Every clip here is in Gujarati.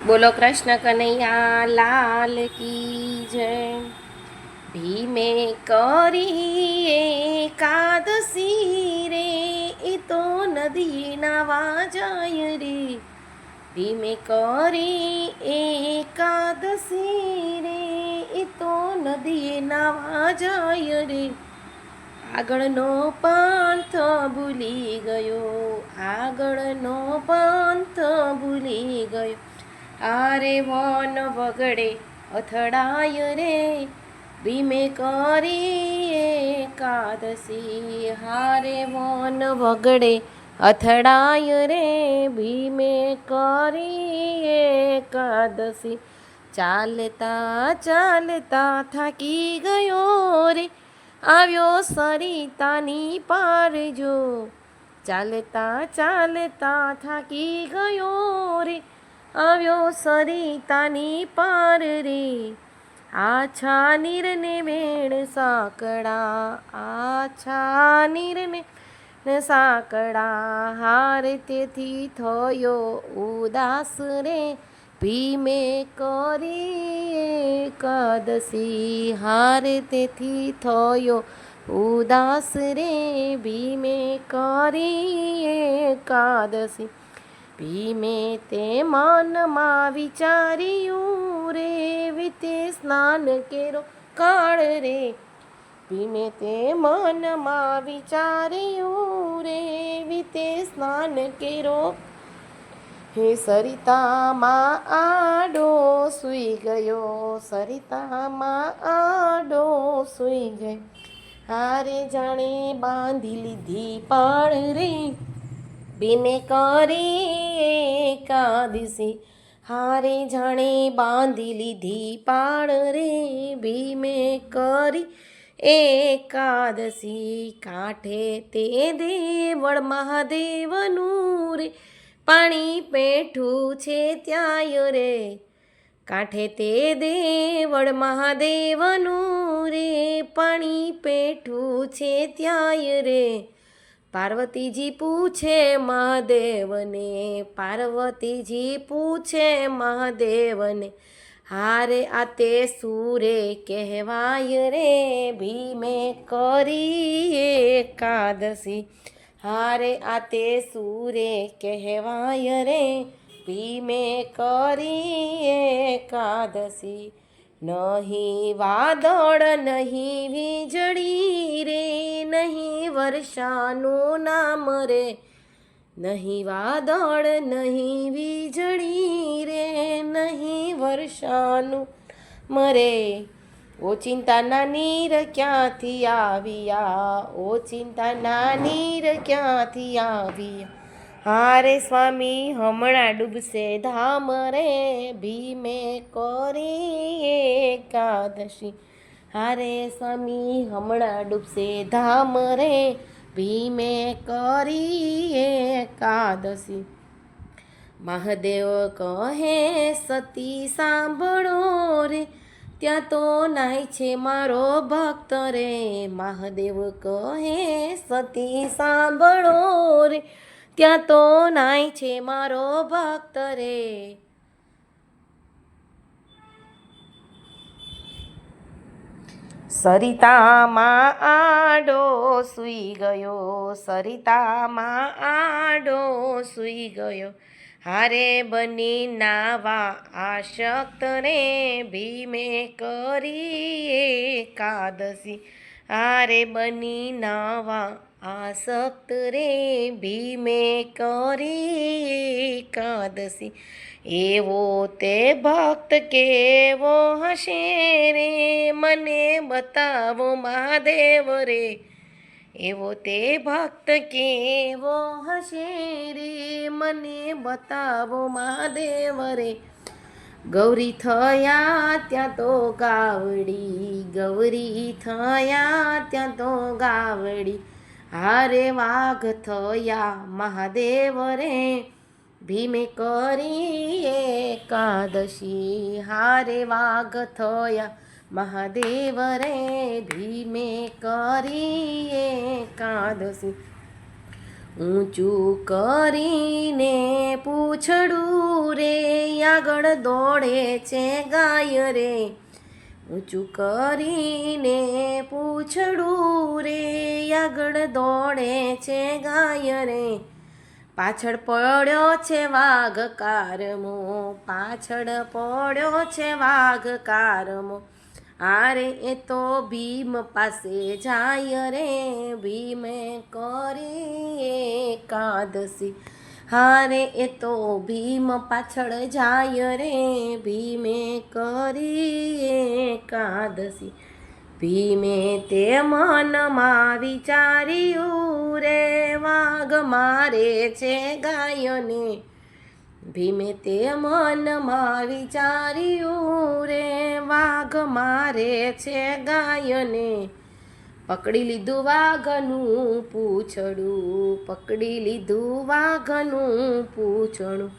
બોલો કૃષ્ણ કનૈયા લાલ કી જય। ભીમે કરી એકાદશી રે, એ તો નદી નાવા જાય રે। ભીમે કરી એકાદશી રે, એ તો નદી નાવા જાય રે। આગળનો પંથ ભૂલી ગયો, આગળનો પંથ ભૂલી ગયો। હારે વન વગડે અથડાય રે, ભીમે કરી એકાદશી। હારે વન વગડે અથડાય રે, ભીમે કરી એકાદશી। ચાલતા ચાલતા થાકી ગયો રે, આવ્યો સરિતાની પાર જો। ચાલતા ચાલતા થાકી ગયો રે, આવ્યો સરિતાની પાર રે। આછા નીરને વેણ સાંકળા, આછા નીરને સાંકળા, હાર તેથી થયો ઉદાસ રે, ભીમે કરી એકાદશી। હાર તેથી થયો ઉદાસ રે, ભીમે કરી એકાદશી। ભીમે તે મનમાં વિચાર્યું રે, વીતે સ્નાન કેરો કાળ રે। ભીમે તે મનમાં વિચાર્યું રે, વીતે સ્નાન કેરો। હે સરિતામાં આડો સૂઈ ગયો, સરિતામાં આડો સૂઈ ગયો। હારે જાણે બાંધી લીધી પાળ રે, ભીમે કરી એકાદશી। હારે જાણે બાંધી લીધી પાળ રે, ભીમે કરી એકાદશી। કાંઠે તે દેવળ મહાદેવનું રે, પાણી પેઠું છે ત્યાંય રે। કાંઠે તે દેવળ મહાદેવનું રે, પાણી પેઠું છે ત્યાંય રે। પાર્વતીજી પૂછે મહાદેવને, પાર્વતીજી પૂછે મહાદેવને, હારે આ તે સુરે કહેવાય રે, ભીમે કરી એકાદશી। હારે આ તે સુરે કહેવાય રે, ભીમે કરી એકાદશી। નહીં વાદળ નહીં વીજળી રે, નહીં વર્ષાનું નામ રે। નહીં વાદળ નહીં વીજળી રે, નહીં વર્ષાનું મરે। ઓચિંતાના નીર ક્યાંથી આવ્યા, ઓચિંતાના નીર ક્યાંથી આવ્યા। હારે સ્વામી હમણાં ડૂબશે ધામ રે, ભીમે કરી એકાદશી। હારે સ્વામી હમણાં ડૂબશે ધામ રે, ભીમે કરી એકાદશી। મહાદેવ કહે સતી સાંભળો રે, ત્યાં તો નાય છે મારો ભક્ત રે। મહાદેવ કહે સતી સાંભળો રે, ત્યાં તો નાય છે મારો ભક્ત રે। સરિતામાં આડો સૂઈ ગયો, સરિતામાં આડો સૂઈ ગયો। હારે બની નાવા આશક્ત રે, ભીમે કરી એકાદશી। હારે બની નાવા આસક્ત રે, ભીમે કરી એકાદશી। એવો તે ભક્ત કેવો હશે રે, મને બતાવો મહાદેવ રે। એવો તે ભક્ત કેવો હશે રે, મને બતાવો મહાદેવ રે। ગૌરી થયા ત્યાં તો ગાવડી, ગૌરી થયા ત્યાં તો ગાવડી। હારે વાઘ થયા મહાદેવ રે, ભીમે કરી એકાદશી। હારે વાઘ થયા મહાદેવ રે, ભીમે કરી એકાદશી। ઊંચું કરીને પૂછડું રે આગળ દોડે છે ગાય રે. ઊંચું કરીને પૂછડું રે આગળ દોડે છે ગાય રે. પાછળ પડ્યો છે વાઘ કારમો, પાછળ પડ્યો છે વાઘ કારમો. હારે એ તો ભીમ પાસે જાય રે, ભીમે કરી એકાદશી. હારે એ તો ભીમ પાછળ જાય રે, ભીમે કરી એકાદશી. ભીમે તે મનમાં વિચાર્યું રે, વાઘ મારે છે ગાયને. ભીમે તે મનમાં વિચાર્યું રે, વાઘ મારે છે ગાયને. પકડી લીધું વાઘનું પૂંછડું, પકડી લીધું વાઘનું પૂંછડું.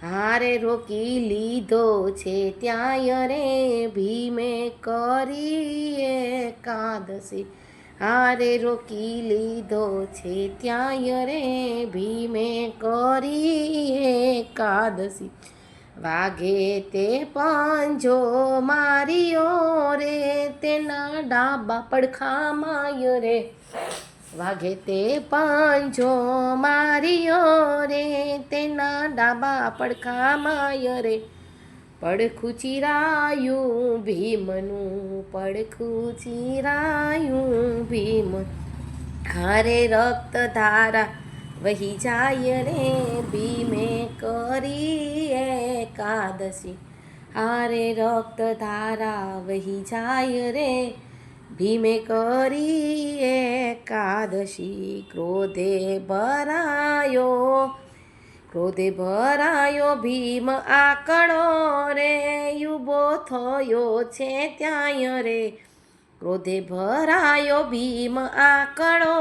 હારે રોકી લીધો છે ત્યાંય રે, ભીમે કરી એકાદશી. હારે રોકી લીધો છે ત્યાંય રે, ભીમે કરી એકાદશી. વાઘે તે પાંજો માર્યો રે, તેના ડાબા પડખામાં રે. વાઘે તે પાંજો માર્યો રે, તેના ડાબા પડખામાં રે. પડખું ચીરાયું ભીમનું, પડખું ચીરાયું ભીમ. હારે રક્ત ધારા વહી જાય રે, ભીમે કરી એકાદશી. હારે રક્ત ધારા વહી જાય રે, ભીમે કરી એકાદશી. ક્રોધે ભરાયો ભીમ આકળો રે, ઊભો થયો છે ત્યાંય રે. ક્રોધે ભરાયો ભીમ આકળો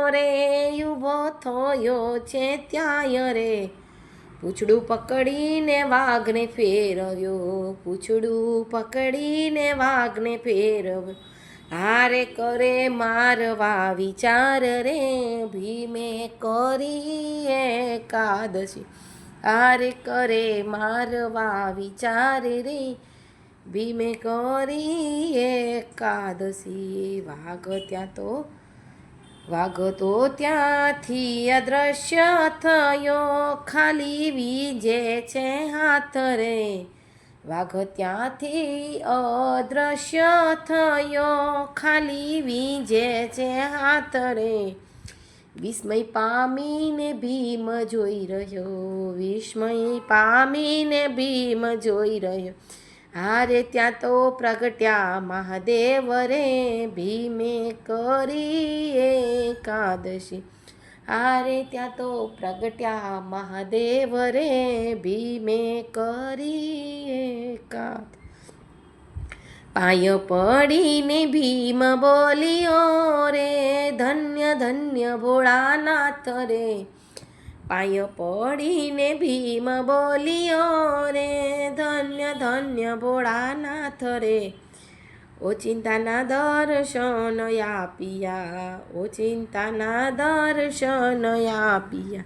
રે, ઊભો થયો છે ત્યાંય રે. પૂંછડું પકડીને વાઘને ફેરવ્યો, પૂંછડું પકડીને વાઘને ફેરવ્યો. હારે કરે મારવા વિચાર રે, ભીમે કરી એકાદશી. હારે કરે મારવા વિચાર રે, ભીમે કરી એકાદશી. વાઘ તો ત્યાંથી અદ્રશ્ય થયો, ખાલી વીજે છે હાથ રે. વાઘ ત્યાંથી અદ્રશ્ય થયો, ખાલી વીજે છે હાથ રે. વિસ્મય પામીને ભીમ જોઈ રહ્યો, વિસ્મય પામીને ભીમ જોઈ રહ્યો. હારે ત્યાં તો પ્રગટ્યા મહાદેવ રે, ભીમે કરી એકાદશી. હારે ત્યાં તો પ્રગટ્યા મહાદેવ રે, ભીમે કરી એકાદશી. પાય પડીને ભીમ બોલ્યો રે, ધન્ય ધન્ય ભોળાનાથ રે. પાય પડીને ભીમ બોલ્યો રે, ધન્ય ધન્ય ભોળાનાથ રે. ઓચિંતાના દર્શન આપ્યા, ઓચિંતાના દર્શન આપ્યા.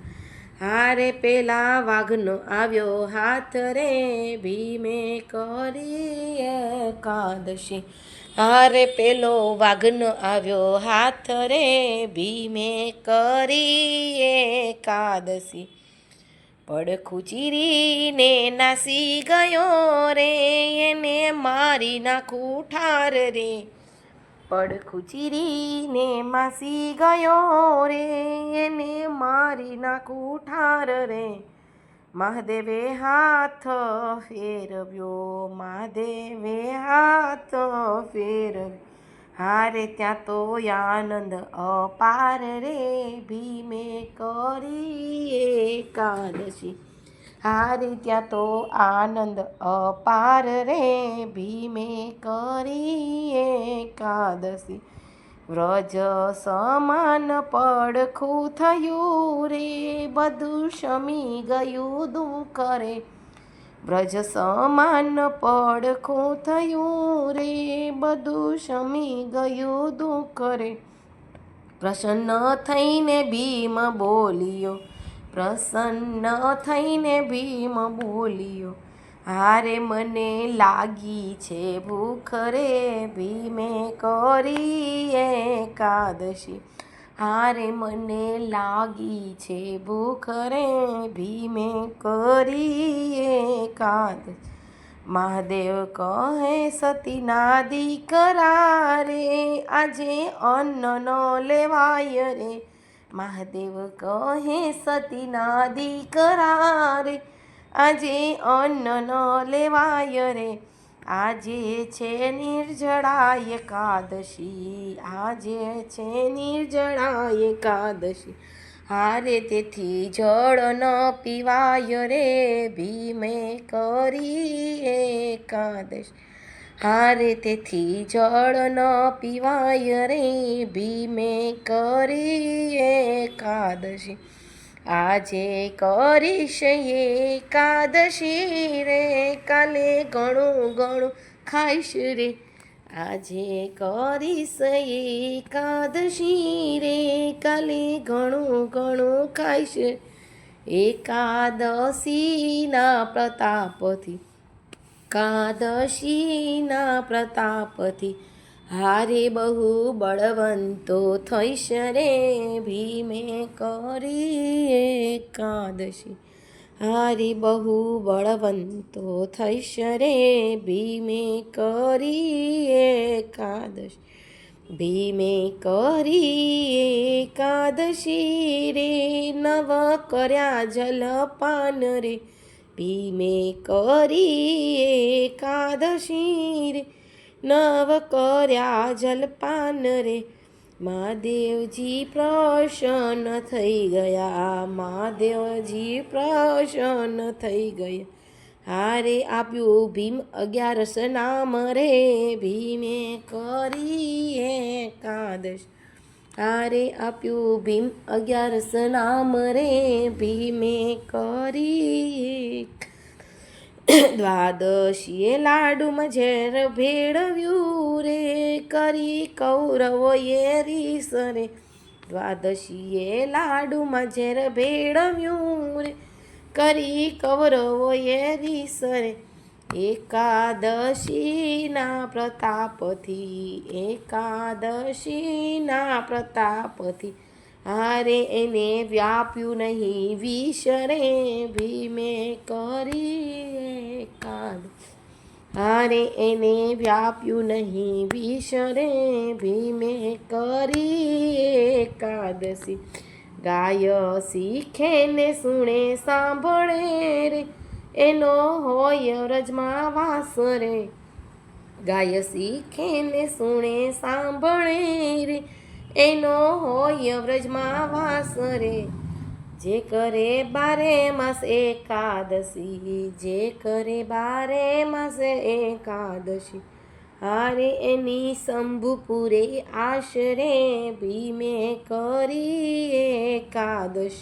હારે પેલા વાઘનો આવ્યો હાથ રે, ભીમે કરી એકાદશી. હારે પેલો વાઘનો આવ્યો હાથ રે, ભીમે કરી એકાદશી. પડખું ચીરીને નાસી ગયો રે, એને મારી નાખું ઠાર રે. પડખું ચીરીને માસી ગયો રે, એને મારી નાખું ઠાર રે. મહાદેવે હાથ ફેરવ્યો, મહાદેવે હાથ ફેરવ્યો. હારે ત્યાં તો આનંદ અપાર રે, ભીમે કરી એકાદશી. હારે ત્યાં તો આનંદ અપાર રે, ભીમે કરી એકાદશી. વ્રજ સમાન પડખું થયું રે, બધું શમી ગયું દુઃખ રે. વ્રજ સમાન પડખું થયું રે, બધું શમી ગયું દુઃખ રે. પ્રસન્ન થઈને ભીમ બોલ્યો, પ્રસન્ન થઈને ભીમ બોલ્યો, હારે મને લાગી છે ભૂખ રે, ભીમે કરી એકાદશી. હારે મને લાગી છે ભૂખ રે, ભીમે કરી એકાદશી. મહાદેવ કહે સતીના દીકરા રે, આજે અન્ન ન લેવાય રે. મહાદેવ કહે સતીના દીકરા રે, આજે અન્ન ન લેવાય રે. આજે છે નિર્જળા એકાદશી, આજે છે નિર્જળા એકાદશી. હારે તેથી જળ ન પીવાય રે, ભીમે કરી એકાદશી. હારે તેથી જળ ન પીવાય રે, ભીમે કરી એકાદશી. આજે કરીશ એકાદશી રે, કાલે ઘણું ઘણું ખાઈશ રે. આજે કરીશ એકાદશી રે, કાલે ઘણું ઘણું ખાઈશ. એકાદશીના પ્રતાપથી, એકાદશીના પ્રતાપથી, હારે બહુ બળવંતો થઈશ રે, ભીમે કરી એકાદશી. હારે બહુ બળવંતો થઈશ રે, ભીમે કરી એકાદશી. ભીમે કરી એકાદશી રે, નવ કર્યા જલપાન રે. ભીમે કરી એકાદશી રે, નવ કર્યા જલપાન રે. મહાદેવજી પ્રસન્ન થઈ ગયા, મહાદેવજી પ્રસન્ન થઈ ગયા. હારે આપ્યું ભીમ 11 નામ રે, ભીમે કરી એકાદશી. હારે આપ્યું ભીમ 11 નામ રે, ભીમે કરી. દ્વાદશીએ લાડુમાં ઝેર ભેળવ્યું રે, કરી કૌરવોએ રીસ રે. દ્વાદશીએ લાડુમાં ઝેર ભેળવ્યું રે, કરી કૌરવોએ રીસ રે. એકાદશીના પ્રતાપથી, એકાદશીના પ્રતાપથી, હારે એને વ્યાપ્યું નહીં વિષ રે, ભીમે કરી એકાદશી. હારે એને વ્યાપ્યું નહીં વિષ રે, ભીમે કરી એકાદશી. ગાય શીખે ને સુણે સાંભળે રે, એનો હોય વ્રજમાં વાસ રે. ગાય શીખે ને સુણે સાંભળે રે, એનો હોય વ્રજમાં વાસ રે. જે કરે 12 માસ એકાદશી, જે કરે 12 માસ એકાદશી, હારે એની શંભુપુરે આશ રે, ભીમે કરી એકાદશી.